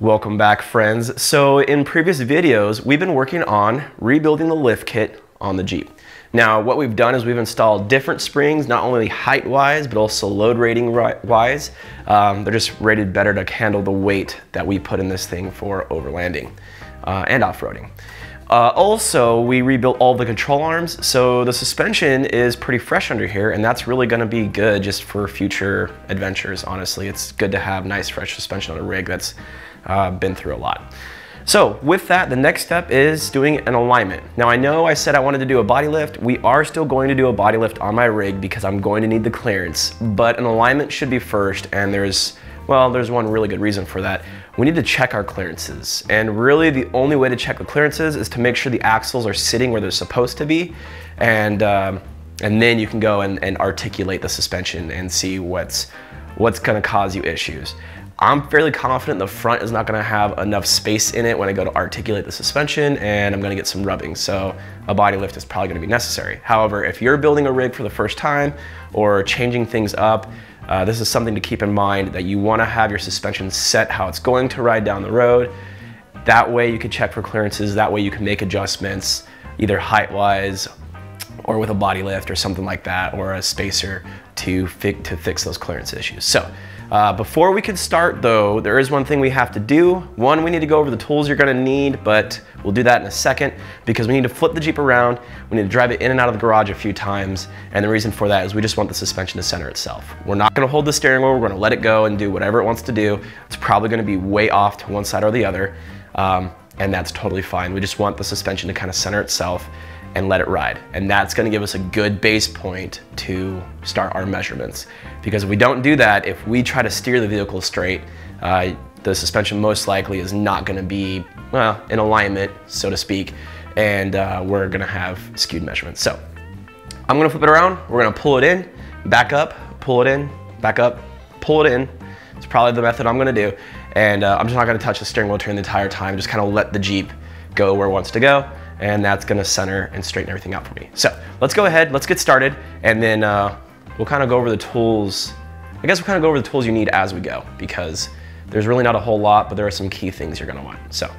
Welcome back, friends. So in previous videos, we've been working on rebuilding the lift kit on the Jeep. Now, what we've done is we've installed different springs, not only height-wise, but also load rating-wise. They're just rated better to handle the weight that we put in this thing for overlanding and off-roading. Also, we rebuilt all the control arms, so the suspension is pretty fresh under here, and that's really gonna be good just for future adventures, honestly. It's good to have nice, fresh suspension on a rig that's been through a lot. So with that, the next step is doing an alignment. Now I know I said I wanted to do a body lift. We are still going to do a body lift on my rig because I'm going to need the clearance, but an alignment should be first, and there's one really good reason for that. We need to check our clearances, and really the only way to check the clearances is to make sure the axles are sitting where they're supposed to be, and then you can go and articulate the suspension and see what's gonna cause you issues. I'm fairly confident the front is not gonna have enough space in it when I go to articulate the suspension, and I'm gonna get some rubbing, so a body lift is probably gonna be necessary. However, if you're building a rig for the first time or changing things up, this is something to keep in mind, that you wanna have your suspension set how it's going to ride down the road. That way you can check for clearances, that way you can make adjustments, either height-wise or with a body lift or something like that, or a spacer to fix those clearance issues. So before we can start though, there is one thing we have to do. One, we need to go over the tools you're gonna need, but we'll do that in a second because we need to flip the Jeep around. We need to drive it in and out of the garage a few times. And the reason for that is we just want the suspension to center itself. We're not gonna hold the steering wheel, we're gonna let it go and do whatever it wants to do. It's probably gonna be way off to one side or the other. And that's totally fine. We just want the suspension to kind of center itself and let it ride. And that's gonna give us a good base point to start our measurements. Because if we don't do that, if we try to steer the vehicle straight, the suspension most likely is not gonna be, well, in alignment, so to speak, and we're gonna have skewed measurements. So I'm gonna flip it around, we're gonna pull it in, back up, pull it in, back up, pull it in. It's probably the method I'm gonna do. And I'm just not gonna touch the steering wheel turn the entire time, just kind of let the Jeep go where it wants to go, and that's gonna center and straighten everything out for me. So let's go ahead, let's get started, and then we'll kind of go over the tools. I guess we'll kind of go over the tools you need as we go, because there's really not a whole lot, but there are some key things you're gonna want. So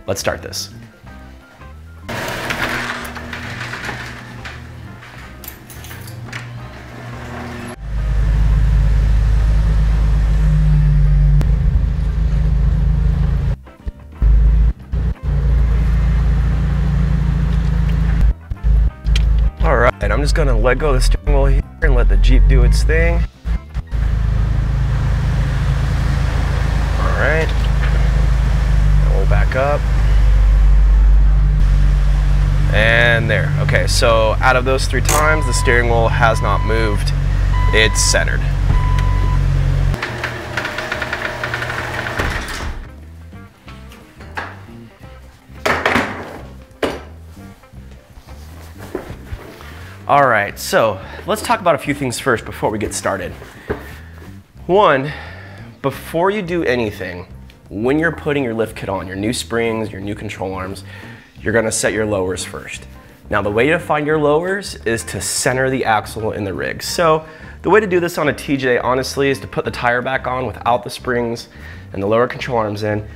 let's start this. All right, I'm just gonna let go of the steering wheel here and let the Jeep do its thing. All right, and we'll back up. And there, okay, so out of those 3 times, the steering wheel has not moved. It's centered. All right, so let's talk about a few things first before we get started. One, before you do anything, when you're putting your lift kit on, your new springs, your new control arms, you're gonna set your lowers first. Now the way to find your lowers is to center the axle in the rig. So the way to do this on a TJ, honestly, is to put the tire back on without the springs and the lower control arms in,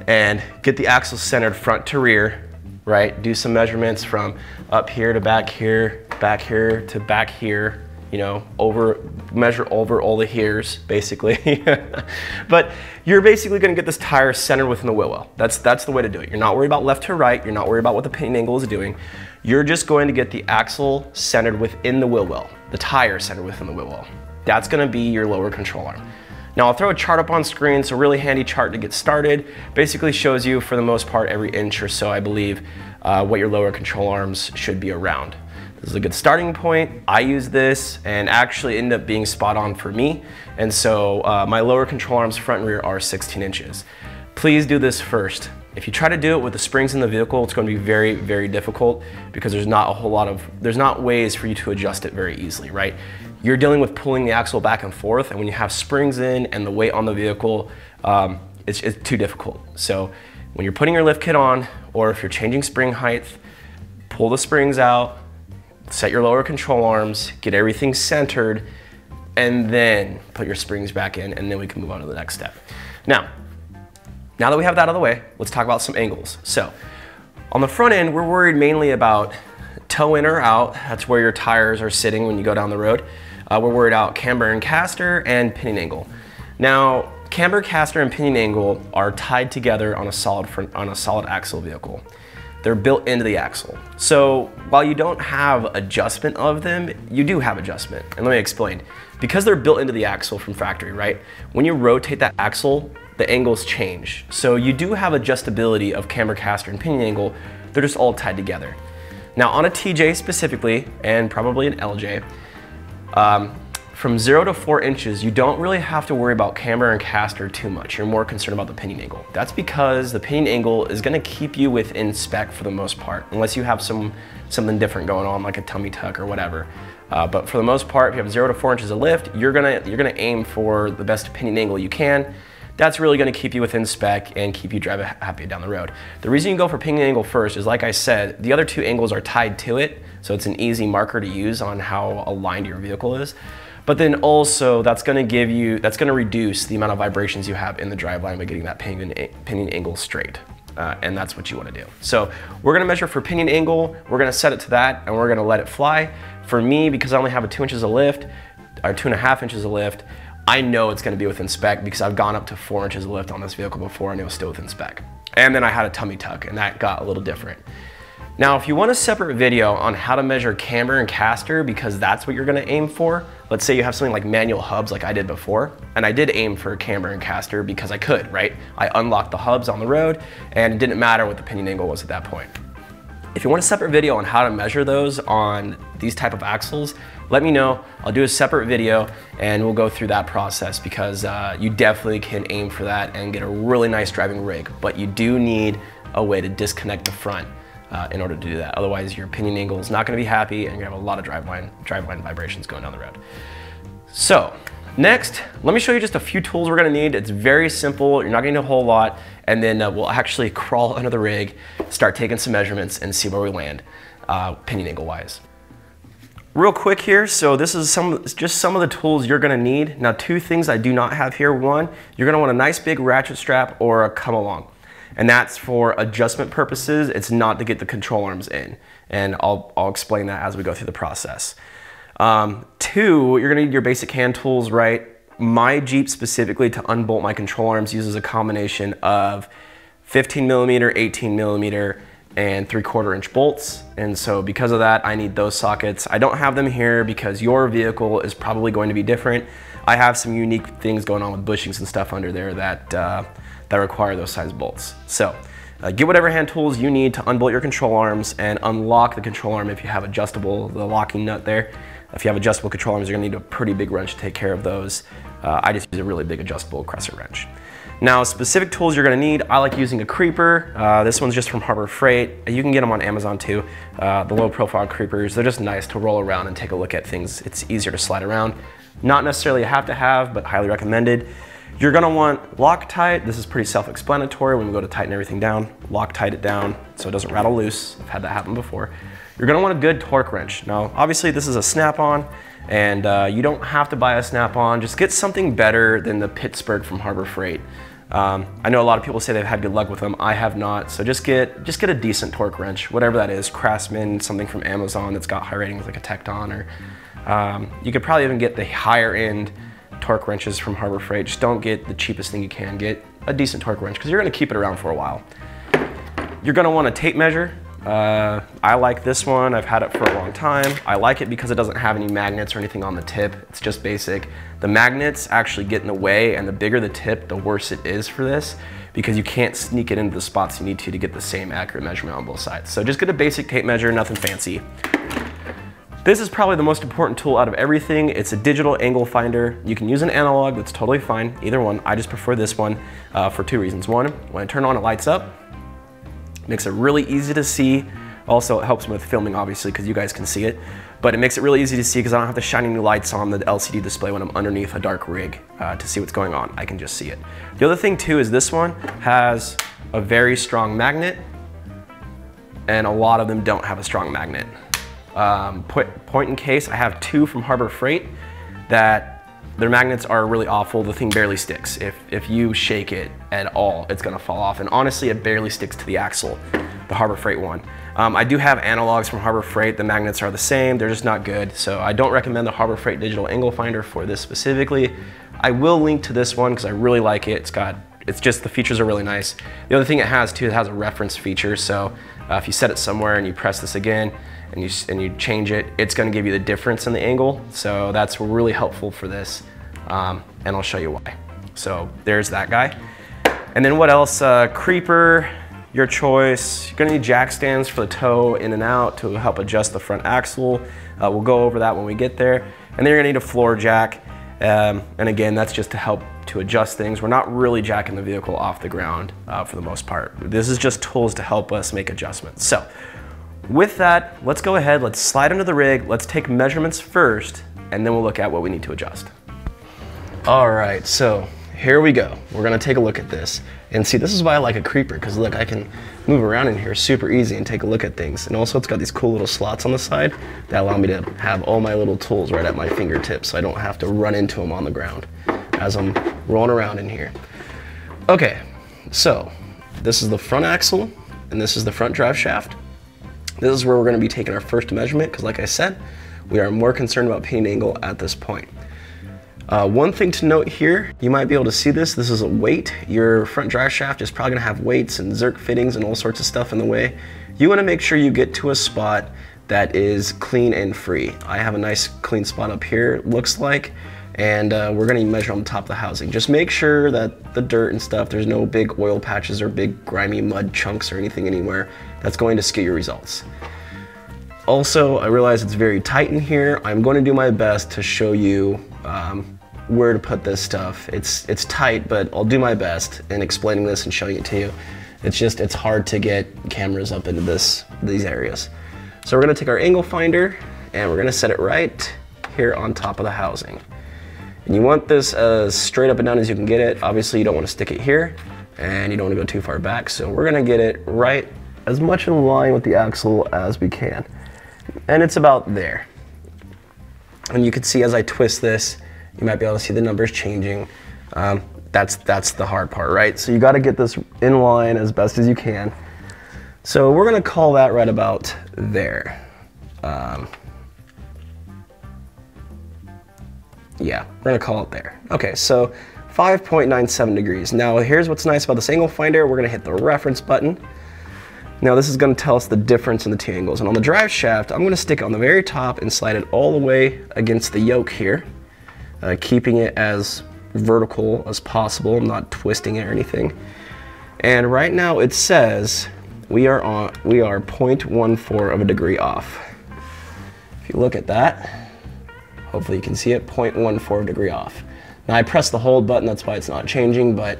and get the axle centered front to rear, right? Do some measurements from up here to back here to back here, you know, measure over all the heres, basically. But you're basically gonna get this tire centered within the wheel well. That's the way to do it. You're not worried about left to right, you're not worried about what the pinion angle is doing. You're just going to get the axle centered within the wheel well, the tire centered within the wheel well. That's gonna be your lower control arm. Now I'll throw a chart up on screen, it's a really handy chart to get started. Basically shows you, for the most part, every inch or so, I believe, what your lower control arms should be around. This is a good starting point. I use this and actually ended up being spot on for me. And so my lower control arms front and rear are 16 inches. Please do this first. If you try to do it with the springs in the vehicle, it's going to be very, very difficult because there's not ways for you to adjust it very easily, right? You're dealing with pulling the axle back and forth, and when you have springs in and the weight on the vehicle, it's too difficult. So when you're putting your lift kit on, or if you're changing spring height, pull the springs out, set your lower control arms, get everything centered, and then put your springs back in, and then we can move on to the next step. Now, Now that we have that out of the way, let's talk about some angles. So on the front end, we're worried mainly about toe in or out. That's where your tires are sitting when you go down the road. We're worried about camber and caster and pinion angle. Now, camber, caster, and pinion angle are tied together on a solid axle vehicle. They're built into the axle. So while you don't have adjustment of them, you do have adjustment. And let me explain. Because they're built into the axle from factory, right? When you rotate that axle, the angles change. So you do have adjustability of camber, caster, and pinion angle. They're just all tied together. Now on a TJ specifically, and probably an LJ, from 0 to 4 inches, you don't really have to worry about camber and caster too much. You're more concerned about the pinion angle. That's because the pinion angle is gonna keep you within spec for the most part, unless you have something different going on, like a tummy tuck or whatever. But for the most part, if you have 0 to 4 inches of lift, you're gonna aim for the best pinion angle you can. That's really gonna keep you within spec and keep you driving happy down the road. The reason you go for pinion angle first is, like I said, the other 2 angles are tied to it, so it's an easy marker to use on how aligned your vehicle is. But then also that's gonna reduce the amount of vibrations you have in the driveline by getting that pinion angle straight. And that's what you wanna do. So we're gonna measure for pinion angle, we're gonna set it to that, and we're gonna let it fly. For me, because I only have a 2 inches of lift, or 2.5 inches of lift, I know it's gonna be within spec because I've gone up to 4 inches of lift on this vehicle before and it was still within spec. And then I had a tummy tuck and that got a little different. Now, if you want a separate video on how to measure camber and caster, because that's what you're gonna aim for, let's say you have something like manual hubs like I did before, and I did aim for camber and caster because I could, right? I unlocked the hubs on the road and it didn't matter what the pinion angle was at that point. If you want a separate video on how to measure those on these type of axles, let me know. I'll do a separate video and we'll go through that process because you definitely can aim for that and get a really nice driving rig, but you do need a way to disconnect the front in order to do that. Otherwise, your pinion angle is not gonna be happy and you're gonna have a lot of driveline vibrations going down the road. So, next, let me show you just a few tools we're gonna need. It's very simple, you're not gonna need a whole lot, and then we'll actually crawl under the rig, start taking some measurements and see where we land, pinion angle wise. Real quick here, so this is just some of the tools you're gonna need. Now, 2 things I do not have here. 1, you're gonna want a nice big ratchet strap or a come along. And that's for adjustment purposes. It's not to get the control arms in. And I'll explain that as we go through the process. 2, you're gonna need your basic hand tools, right? My Jeep specifically to unbolt my control arms uses a combination of 15mm, 18mm, and 3/4 inch bolts. And so because of that, I need those sockets. I don't have them here because your vehicle is probably going to be different. I have some unique things going on with bushings and stuff under there that require those size bolts. So get whatever hand tools you need to unbolt your control arms and unlock the control arm if you have the locking nut there. If you have adjustable control arms, you're gonna need a pretty big wrench to take care of those. I just use a really big adjustable crescent wrench. Now, specific tools you're gonna need, I like using a creeper. This one's just from Harbor Freight. You can get them on Amazon too. The low profile creepers, they're just nice to roll around and take a look at things. It's easier to slide around. Not necessarily a have to have, but highly recommended. You're gonna want Loctite. This is pretty self-explanatory. When we go to tighten everything down, Loctite it down so it doesn't rattle loose. I've had that happen before. You're gonna want a good torque wrench. Now, obviously this is a snap-on, and you don't have to buy a snap-on. Just get something better than the Pittsburgh from Harbor Freight. I know a lot of people say they've had good luck with them. I have not, so just get a decent torque wrench, whatever that is. Craftsman, something from Amazon that's got high ratings like a Tecton, or you could probably even get the higher end torque wrenches from Harbor Freight. Just don't get the cheapest thing you can. Get a decent torque wrench because you're gonna keep it around for a while. You're gonna want a tape measure. I like this one. I've had it for a long time. I like it because it doesn't have any magnets or anything on the tip. It's just basic. The magnets actually get in the way, and the bigger the tip, the worse it is for this because you can't sneak it into the spots you need to get the same accurate measurement on both sides. So just get a basic tape measure, nothing fancy. This is probably the most important tool out of everything. It's a digital angle finder. You can use an analog, that's totally fine, either one. I just prefer this one for 2 reasons. 1, when I turn it on, it lights up. Makes it really easy to see. Also, it helps me with filming, obviously, because you guys can see it. But it makes it really easy to see because I don't have to shine any lights on the LCD display when I'm underneath a dark rig to see what's going on. I can just see it. The other thing, too, is this one has a very strong magnet, and a lot of them don't have a strong magnet. Point in case, I have 2 from Harbor Freight that their magnets are really awful. The thing barely sticks. If you shake it at all, it's gonna fall off. And honestly, it barely sticks to the axle, the Harbor Freight one. I do have analogs from Harbor Freight. The magnets are the same, they're just not good. So I don't recommend the Harbor Freight digital angle finder for this specifically. I will link to this one because I really like it. It's just, the features are really nice. The other thing it has too, it has a reference feature. So if you set it somewhere and you press this again and you change it, it's gonna give you the difference in the angle. So that's really helpful for this. And I'll show you why. So there's that guy. And then what else? Creeper, your choice. You're gonna need jack stands for the toe in and out to help adjust the front axle. We'll go over that when we get there. And then you're gonna need a floor jack. And again, that's just to help to adjust things. We're not really jacking the vehicle off the ground for the most part. This is just tools to help us make adjustments. So with that, let's go ahead, let's slide into the rig, let's take measurements first, and then we'll look at what we need to adjust. All right, so here we go. We're gonna take a look at this. And see, this is why I like a creeper, because look, I can move around in here super easy and take a look at things. And also it's got these cool little slots on the side that allow me to have all my little tools right at my fingertips, so I don't have to run into them on the ground as I'm rolling around in here. Okay, so this is the front axle and this is the front drive shaft. This is where we're gonna be taking our first measurement, because like I said, we are more concerned about paint angle at this point. One thing to note here, you might be able to see this is a weight. Your front drive shaft is probably gonna have weights and Zerk fittings and all sorts of stuff in the way. You wanna make sure you get to a spot that is clean and free. I have a nice clean spot up here, it looks like, and we're gonna measure on the top of the housing. Just make sure that the dirt and stuff, there's no big oil patches or big grimy mud chunks or anything anywhere that's going to skew your results. Also, I realize it's very tight in here. I'm going to do my best to show you where to put this stuff. It's tight, but I'll do my best in explaining this and showing it to you. It's hard to get cameras up into these areas. So we're gonna take our angle finder and we're gonna set it right here on top of the housing. And you want this as straight up and down as you can get it. Obviously you don't want to stick it here and you don't want to go too far back. So we're gonna get it right as much in line with the axle as we can. And it's about there. And you can see as I twist this, you might be able to see the numbers changing. That's the hard part, right? So you got to get this in line as best as you can. So we're going to call that right about there. Yeah, we're going to call it there. Okay, so 5.97 degrees. Now here's what's nice about this angle finder. We're going to hit the reference button. Now this is going to tell us the difference in the two angles. And on the drive shaft, I'm going to stick it on the very top and slide it all the way against the yoke here, keeping it as vertical as possible. I'm not twisting it or anything. And right now it says we are 0.14 of a degree off. If you look at that, hopefully you can see it, 0.14 degree off. Now I pressed the hold button, that's why it's not changing, but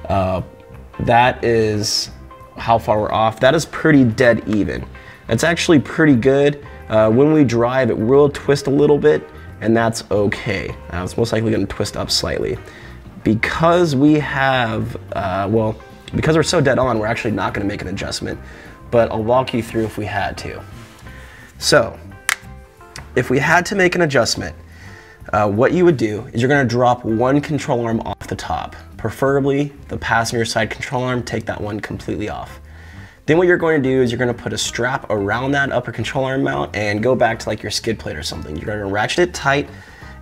that is how far we're off. That is pretty dead even. That's actually pretty good. When we drive, it will twist a little bit, and that's okay. It's most likely going to twist up slightly. Because we have, because we're so dead on, we're actually not going to make an adjustment, but I'll walk you through if we had to. So, if we had to make an adjustment, what you would do is you're going to drop one control arm off the top. Preferably the passenger side control arm, take that one completely off. Then what you're going to do is you're going to put a strap around that upper control arm mount and go back to like your skid plate or something. You're going to ratchet it tight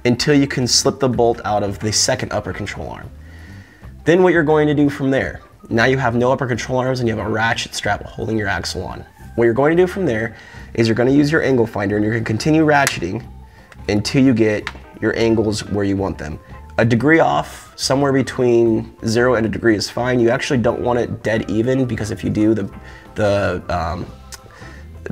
until you can slip the bolt out of the second upper control arm. Then what you're going to do from there, now you have no upper control arms and you have a ratchet strap holding your axle on. What you're going to do from there is you're going to use your angle finder and you're going to continue ratcheting until you get your angles where you want them. A degree off, somewhere between 0 and a degree is fine. You actually don't want it dead even, because if you do, the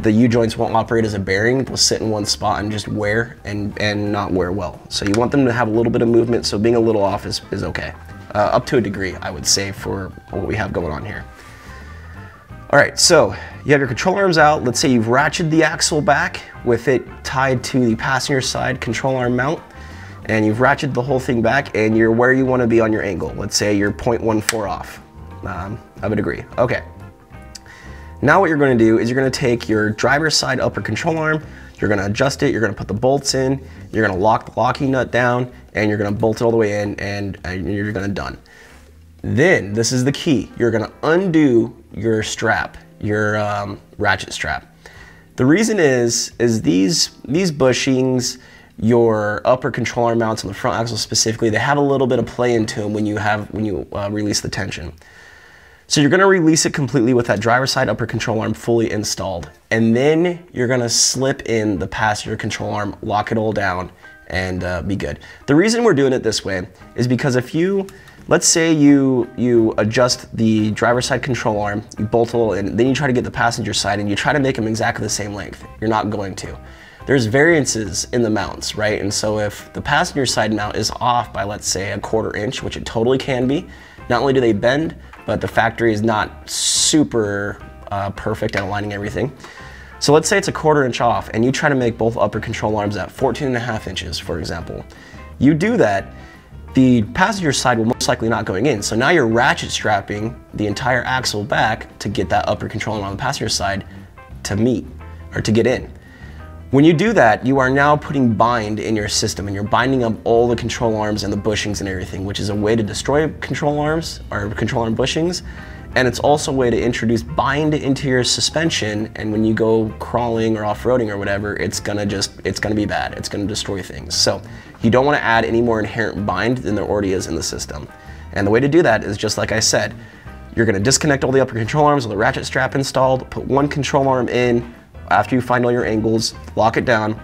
U-joints won't operate as a bearing. They'll sit in one spot and just wear and not wear well. So you want them to have a little bit of movement, so being a little off is okay. Up to a degree, I would say, for what we have going on here. All right, so you have your control arms out. Let's say you've ratcheted the axle back with it tied to the passenger side control arm mount, and you've ratcheted the whole thing back and you're where you want to be on your angle. Let's say you're 0.14 off of a degree. Okay. Now what you're going to do is you're going to take your driver's side upper control arm, you're going to adjust it, you're going to put the bolts in, you're going to lock the locking nut down, and you're gonna bolt it all the way in, and you're gonna done. Then, this is the key, you're gonna undo your strap, your ratchet strap. The reason is these bushings, your upper control arm mounts on the front axle specifically, they have a little bit of play into them when you release the tension. So you're gonna release it completely with that driver's side upper control arm fully installed. And then you're gonna slip in the passenger control arm, lock it all down, and be good. The reason we're doing it this way is because if let's say you adjust the driver's side control arm, you bolt it all in, then you try to get the passenger side and you try to make them exactly the same length. You're not going to. There's variances in the mounts, right? And so if the passenger side mount is off by, let's say, 1/4 inch, which it totally can be, not only do they bend, but the factory is not super perfect at aligning everything. So let's say it's 1/4 inch off and you try to make both upper control arms at 14.5 inches, for example. You do that, the passenger side will most likely not going in. So now you're ratchet strapping the entire axle back to get that upper control arm on the passenger side to meet, or to get in. When you do that, you are now putting bind in your system, and you're binding up all the control arms and the bushings and everything, which is a way to destroy control arms or control arm bushings. And it's also a way to introduce bind into your suspension, and when you go crawling or off-roading or whatever, it's gonna be bad. It's gonna destroy things. So you don't wanna add any more inherent bind than there already is in the system. And the way to do that is just like I said, you're gonna disconnect all the upper control arms with a ratchet strap installed, put one control arm in, after you find all your angles, lock it down,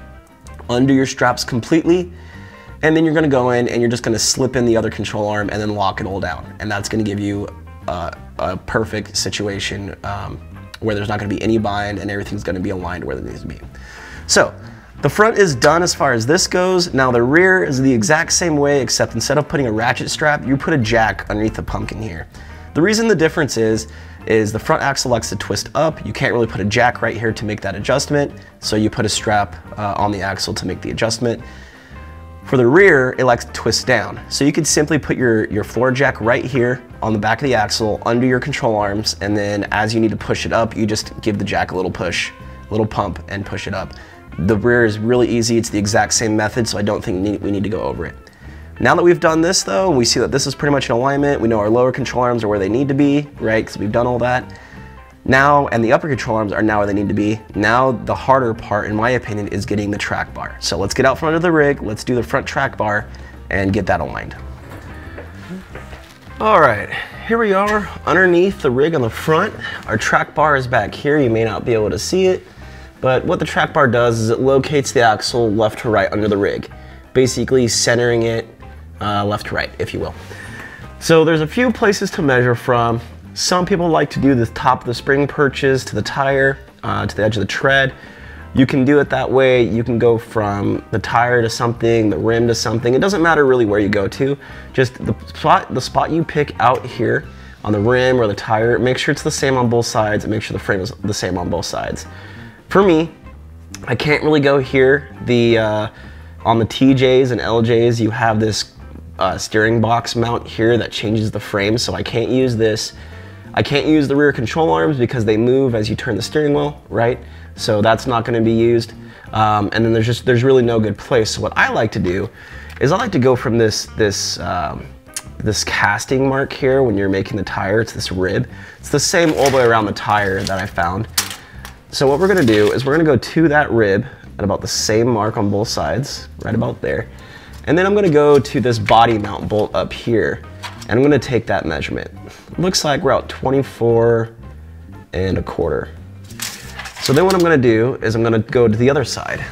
undo your straps completely, and then you're gonna go in and you're just gonna slip in the other control arm and then lock it all down. And that's gonna give you a perfect situation where there's not gonna be any bind and everything's gonna be aligned where it needs to be. So, the front is done as far as this goes. Now the rear is the exact same way, except instead of putting a ratchet strap, you put a jack underneath the pumpkin here. The reason the difference is the front axle likes to twist up. You can't really put a jack right here to make that adjustment, so you put a strap on the axle to make the adjustment. For the rear, it likes to twist down. So you could simply put your floor jack right here on the back of the axle, under your control arms, and then as you need to push it up, you just give the jack a little push, a little pump, and push it up. The rear is really easy. It's the exact same method, so I don't think we need to go over it. Now that we've done this though, we see that this is pretty much in alignment. We know our lower control arms are where they need to be, right? Because we've done all that. Now, and the upper control arms are now where they need to be. Now, the harder part, in my opinion, is getting the track bar. So let's get out from under the rig, let's do the front track bar and get that aligned. All right, here we are underneath the rig on the front. Our track bar is back here. You may not be able to see it, but what the track bar does is it locates the axle left to right under the rig, basically centering it left to right, if you will. So there's a few places to measure from. Some people like to do the top of the spring perches to the tire, to the edge of the tread. You can do it that way. You can go from the tire to something, the rim to something. It doesn't matter really where you go to. Just the spot you pick out here on the rim or the tire, make sure it's the same on both sides and make sure the frame is the same on both sides. For me, I can't really go here. On the TJs and LJs, you have this steering box mount here that changes the frame, so I can't use this. I can't use the rear control arms because they move as you turn the steering wheel, right? So that's not gonna be used. And then there's really no good place. So what I like to do is I like to go from this casting mark here when you're making the tire. It's this rib. It's the same all the way around the tire that I found. So what we're gonna do is we're gonna go to that rib at about the same mark on both sides, right about there. And then I'm gonna go to this body mount bolt up here, and I'm gonna take that measurement. Looks like we're out 24.25. So then what I'm gonna do is I'm gonna go to the other side.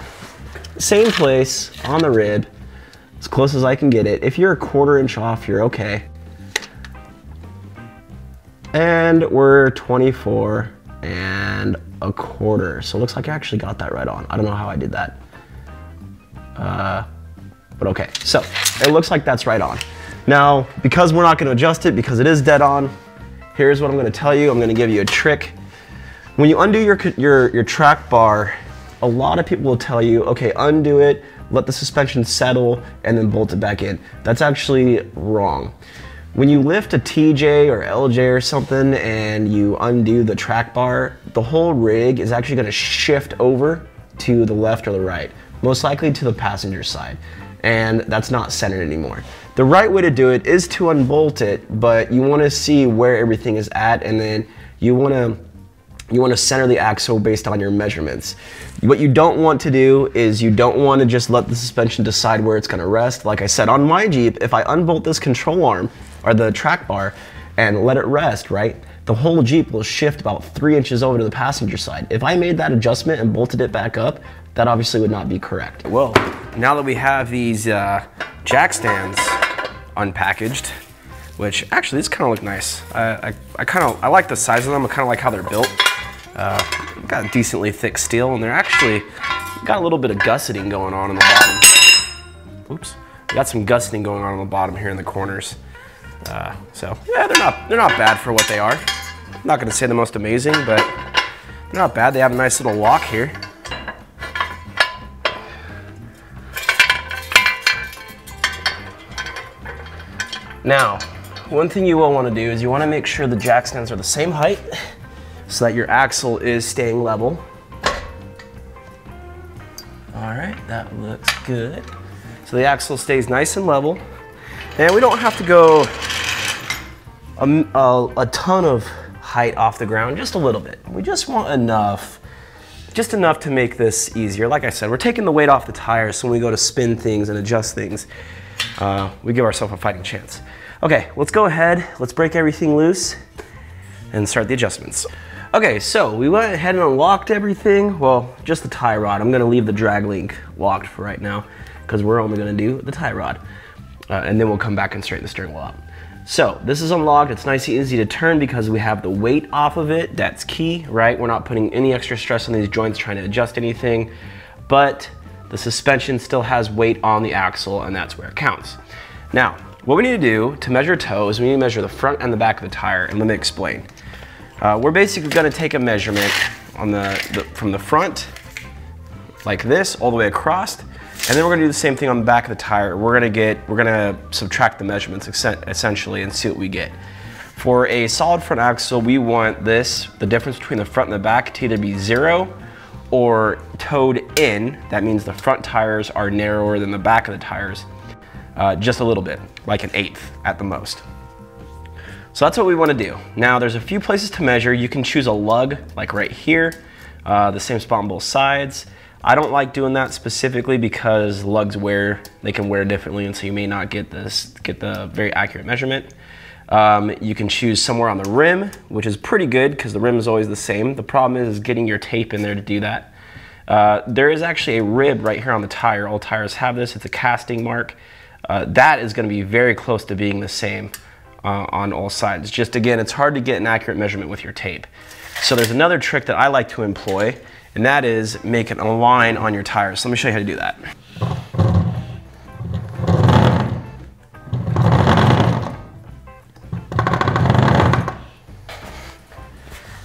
Same place on the rib, as close as I can get it. If you're 1/4 inch off, you're okay. And we're 24.25. So it looks like I actually got that right on. I don't know how I did that. But okay, so it looks like that's right on. Now, because we're not gonna adjust it because it is dead on, here's what I'm gonna tell you. I'm gonna give you a trick. When you undo your track bar, a lot of people will tell you, okay, undo it, let the suspension settle, and then bolt it back in. That's actually wrong. When you lift a TJ or LJ or something and you undo the track bar, the whole rig is actually gonna shift over to the left or the right, most likely to the passenger side. and that's not centered anymore. The right way to do it is to unbolt it, but you want to see where everything is at, and then you want to center the axle based on your measurements. What you don't want to do is you don't want to just let the suspension decide where it's going to rest. Like I said, on my Jeep, if I unbolt this control arm or the track bar and let it rest, right, the whole Jeep will shift about 3 inches over to the passenger side. If I made that adjustment and bolted it back up, that obviously would not be correct. Well, now that we have these jack stands unpackaged, which actually these kind of look nice. I like the size of them. I kind of like how they're built. Got decently thick steel, and they're actually got a little bit of gusseting going on the bottom. Oops, got some gusseting going on the bottom here in the corners. So yeah, they're not bad for what they are. I'm not going to say the most amazing, but they're not bad. They have a nice little lock here. Now, one thing you will want to do is you want to make sure the jack stands are the same height so that your axle is staying level. All right, that looks good. So the axle stays nice and level. And we don't have to go a ton of height off the ground, just a little bit. We just want enough, just enough to make this easier. Like I said, we're taking the weight off the tires, so when we go to spin things and adjust things, we give ourselves a fighting chance. Okay, let's go ahead, let's break everything loose and start the adjustments. Okay, so we went ahead and unlocked everything. Well, just the tie rod. I'm gonna leave the drag link locked for right now because we're only gonna do the tie rod. And then we'll come back and straighten the steering wheel out. So this is unlocked. It's nice and easy to turn because we have the weight off of it. That's key, right? We're not putting any extra stress on these joints trying to adjust anything, but the suspension still has weight on the axle, and that's where it counts. Now, what we need to do to measure toe is we need to measure the front and the back of the tire, and let me explain. We're basically gonna take a measurement on from the front, like this, all the way across, and then we're gonna do the same thing on the back of the tire. We're gonna subtract the measurements essentially and see what we get. For a solid front axle, we want the difference between the front and the back to either be 0 or toed in. That means the front tires are narrower than the back of the tires, just a little bit, like 1/8 at the most. So that's what we want to do. Now there's a few places to measure. You can choose a lug, like right here, the same spot on both sides. I don't like doing that specifically because lugs they can wear differently, and so you may not get the very accurate measurement. You can choose somewhere on the rim, which is pretty good because the rim is always the same. The problem is getting your tape in there to do that. There is actually a rib right here on the tire. All tires have this. It's a casting mark. That is going to be very close to being the same on all sides. Just again, it's hard to get an accurate measurement with your tape. So there's another trick that I like to employ, and that is making a line on your tires. So let me show you how to do that.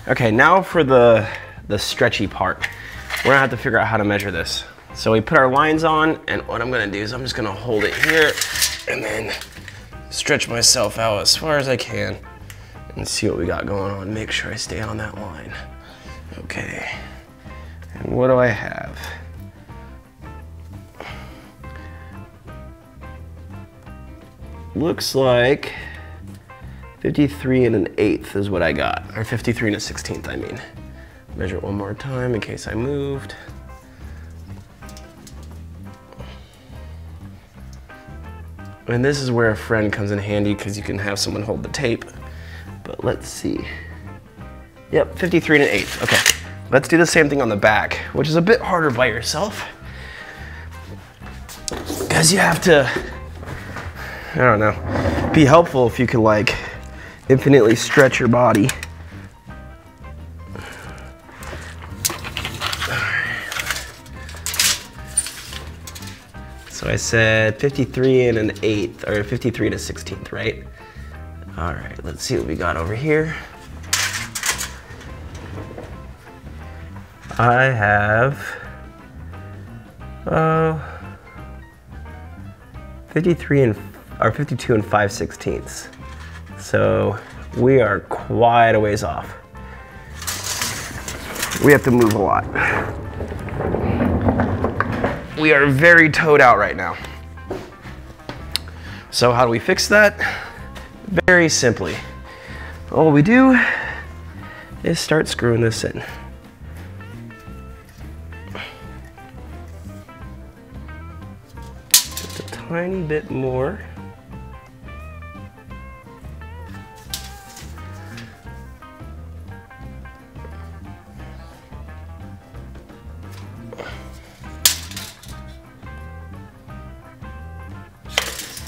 Okay, now for the stretchy part. We're gonna have to figure out how to measure this. So we put our lines on, and what I'm gonna do is I'm just gonna hold it here and then stretch myself out as far as I can and see what we got going on. Make sure I stay on that line. Okay, and what do I have? Looks like 53 1/8 is what I got, or 53 1/16, I mean. Measure it one more time in case I moved. And this is where a friend comes in handy because you can have someone hold the tape. But let's see. Yep, 53 1/8. Okay, let's do the same thing on the back, which is a bit harder by yourself. Because you have to, I don't know, be helpful if you can like infinitely stretch your body. So I said 53 1/8, or 53 1/16, right? All right, let's see what we got over here. I have 52 5/16. So we are quite a ways off. We have to move a lot. We are very towed out right now. So how do we fix that? Very simply. All we do is start screwing this in. Just a tiny bit more.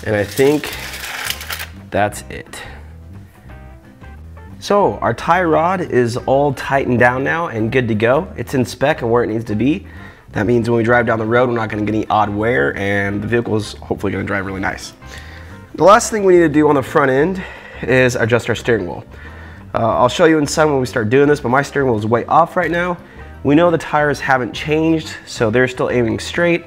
And I think that's it. So our tie rod is all tightened down now and good to go. It's in spec and where it needs to be. That means when we drive down the road, we're not gonna get any odd wear and the vehicle is hopefully gonna drive really nice. The last thing we need to do on the front end is adjust our steering wheel. I'll show you inside when we start doing this, but my steering wheel is way off right now. We know the tires haven't changed, so they're still aiming straight.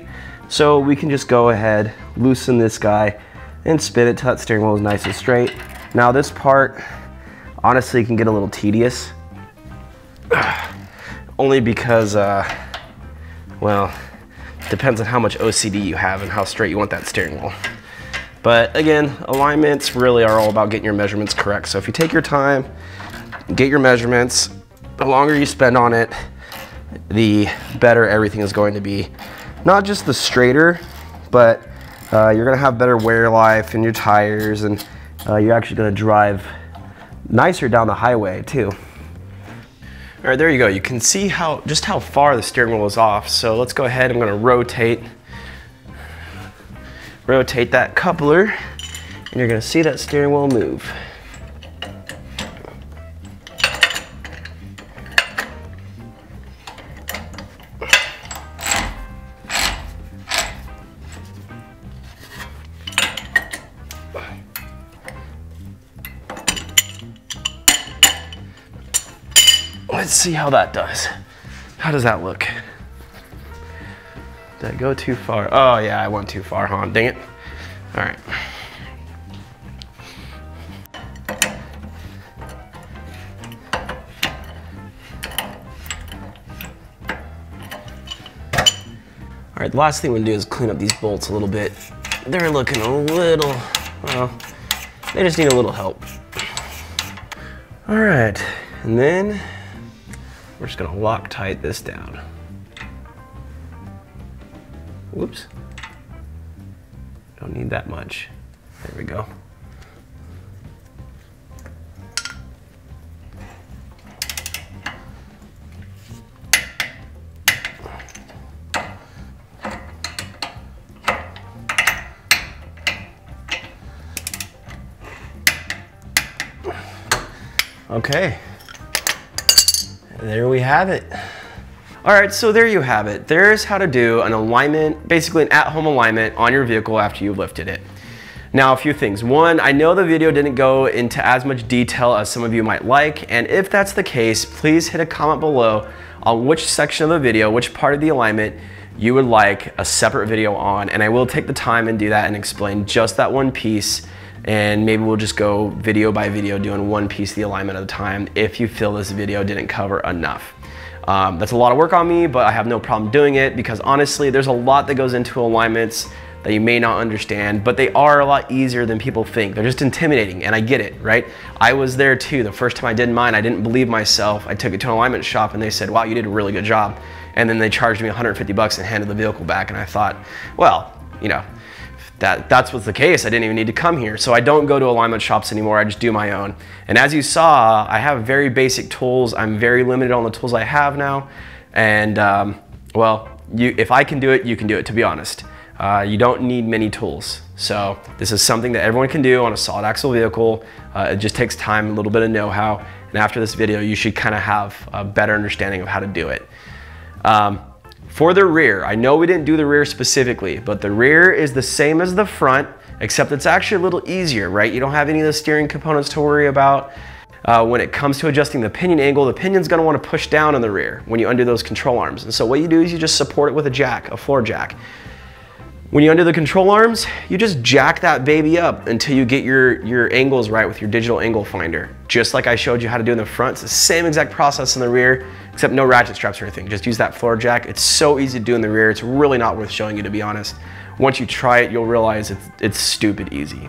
So we can just go ahead, loosen this guy, and spin it till that steering wheel is nice and straight. Now this part, honestly, can get a little tedious. Only because, well, depends on how much OCD you have and how straight you want that steering wheel. But again, alignments really are all about getting your measurements correct. So if you take your time, get your measurements, the longer you spend on it, the better everything is going to be. Not just the straighter, but you're gonna have better wear life in your tires, and you're actually gonna drive nicer down the highway too. All right, there you go. You can see just how far the steering wheel is off. So let's go ahead, I'm gonna rotate that coupler, and you're gonna see that steering wheel move. Let's see how that does. How does that look? Did I go too far? Oh yeah, I went too far, huh? Dang it. All right. All right, the last thing we're gonna do is clean up these bolts a little bit. They're looking a little, well, they just need a little help. All right, and then we're just gonna Loctite this down. Whoops. Don't need that much. There we go. Okay. There we have it. All right, so there you have it. There's how to do an alignment, basically an at-home alignment on your vehicle after you've lifted it. Now, a few things. One, I know the video didn't go into as much detail as some of you might like, and if that's the case, please hit a comment below on which section of the video, which part of the alignment you would like a separate video on, and I will take the time and do that and explain just that one piece, and maybe we'll just go video by video doing one piece of the alignment at a time if you feel this video didn't cover enough. That's a lot of work on me, but I have no problem doing it because honestly, there's a lot that goes into alignments that you may not understand, but they are a lot easier than people think. They're just intimidating, and I get it, right? I was there too. The first time I did mine, I didn't believe myself. I took it to an alignment shop and they said, wow, you did a really good job. And then they charged me 150 bucks and handed the vehicle back. And I thought, well, you know, that's what's the case. I didn't even need to come here. So I don't go to alignment shops anymore. I just do my own. And as you saw, I have very basic tools. I'm very limited on the tools I have now. And well, if I can do it, you can do it, to be honest. You don't need many tools. So this is something that everyone can do on a solid axle vehicle. It just takes time, a little bit of know-how. And after this video, you should kind of have a better understanding of how to do it. For the rear, I know we didn't do the rear specifically, but the rear is the same as the front, except it's actually a little easier, right? You don't have any of the steering components to worry about. When it comes to adjusting the pinion angle, the pinion's gonna wanna push down in the rear when you undo those control arms. And so what you do is you just support it with a jack, a floor jack. When you undo the control arms, you just jack that baby up until you get your angles right with your digital angle finder. Just like I showed you how to do in the front, it's the same exact process in the rear, except no ratchet straps or anything. Just use that floor jack. It's so easy to do in the rear. It's really not worth showing you, to be honest. once you try it, you'll realize it's stupid easy.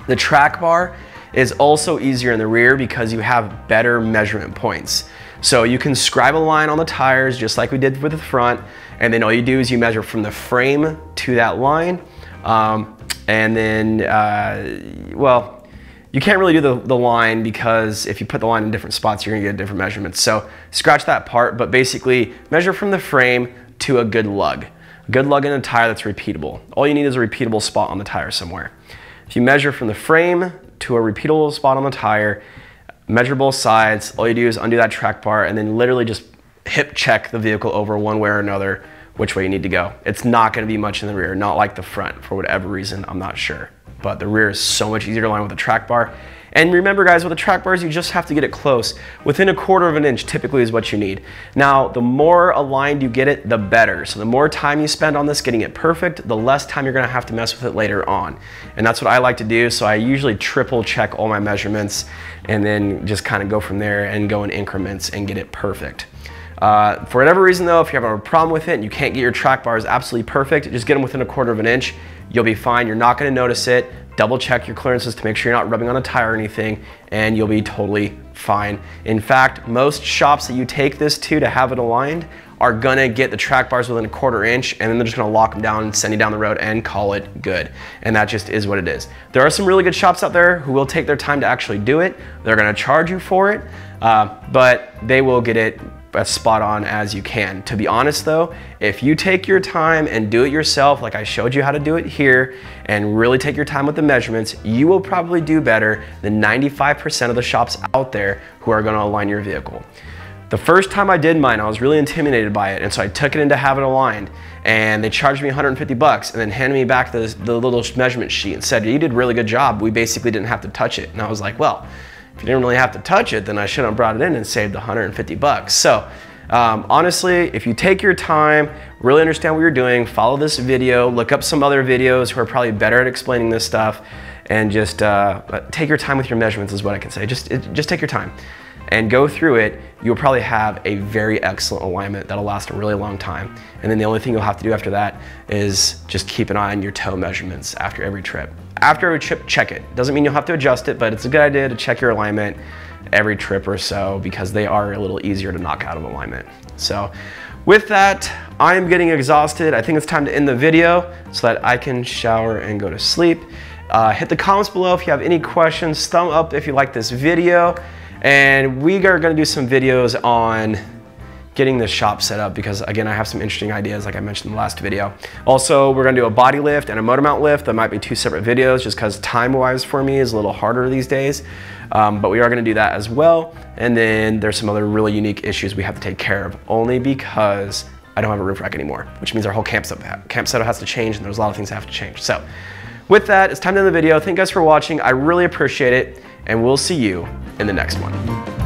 The track bar is also easier in the rear because you have better measurement points. So you can scribe a line on the tires just like we did with the front, and then all you do is you measure from the frame to that line. And then, well, you can't really do the line because if you put the line in different spots, you're gonna get different measurements. So scratch that part, but basically measure from the frame to a good lug. A good lug in a tire that's repeatable. All you need is a repeatable spot on the tire somewhere. If you measure from the frame to a repeatable spot on the tire, measure both sides, all you do is undo that track bar and then literally just hip check the vehicle over one way or another, which way you need to go. It's not gonna be much in the rear, not like the front for whatever reason, I'm not sure. But the rear is so much easier to line with a track bar. And remember guys, with the track bars, you just have to get it close. Within 1/4 of an inch typically is what you need. Now, the more aligned you get it, the better. So the more time you spend on this getting it perfect, the less time you're gonna have to mess with it later on. And that's what I like to do. So I usually triple check all my measurements and then just kind of go from there and go in increments and get it perfect. For whatever reason though, if you have a problem with it and you can't get your track bars absolutely perfect, just get them within 1/4 of an inch. You'll be fine, you're not gonna notice it. Double check your clearances to make sure you're not rubbing on a tire or anything, and you'll be totally fine. In fact, most shops that you take this to have it aligned are gonna get the track bars within 1/4 inch, and then they're just gonna lock them down and send you down the road and call it good. And that just is what it is. There are some really good shops out there who will take their time to actually do it. They're gonna charge you for it, but they will get it as spot on as you can. To be honest though, if you take your time and do it yourself, like I showed you how to do it here, and really take your time with the measurements, you will probably do better than 95% of the shops out there who are gonna align your vehicle. The first time I did mine, I was really intimidated by it, and so I took it in to have it aligned, and they charged me 150 bucks and then handed me back the little measurement sheet and said, you did a really good job, we basically didn't have to touch it. And I was like, well, if you didn't really have to touch it, then I shouldn't have brought it in and saved 150 bucks. So honestly, if you take your time, really understand what you're doing, follow this video, look up some other videos who are probably better at explaining this stuff, and just take your time with your measurements is what I can say. Just take your time and go through it. You'll probably have a very excellent alignment that'll last a really long time. And then the only thing you'll have to do after that is just keep an eye on your toe measurements after every trip. After every trip, check it. Doesn't mean you'll have to adjust it, but it's a good idea to check your alignment every trip or so because they are a little easier to knock out of alignment. So with that, I am getting exhausted. I think it's time to end the video so that I can shower and go to sleep. Hit the comments below if you have any questions. Thumb up if you like this video. And we are gonna do some videos on getting the shop set up because again, I have some interesting ideas like I mentioned in the last video. Also, we're gonna do a body lift and a motor mount lift. That might be 2 separate videos just because time-wise for me is a little harder these days. But we are gonna do that as well. And then there's some other really unique issues we have to take care of only because I don't have a roof rack anymore, which means our whole camp setup has to change and there's a lot of things that have to change. So with that, it's time to end the video. Thank you guys for watching. I really appreciate it and we'll see you in the next one.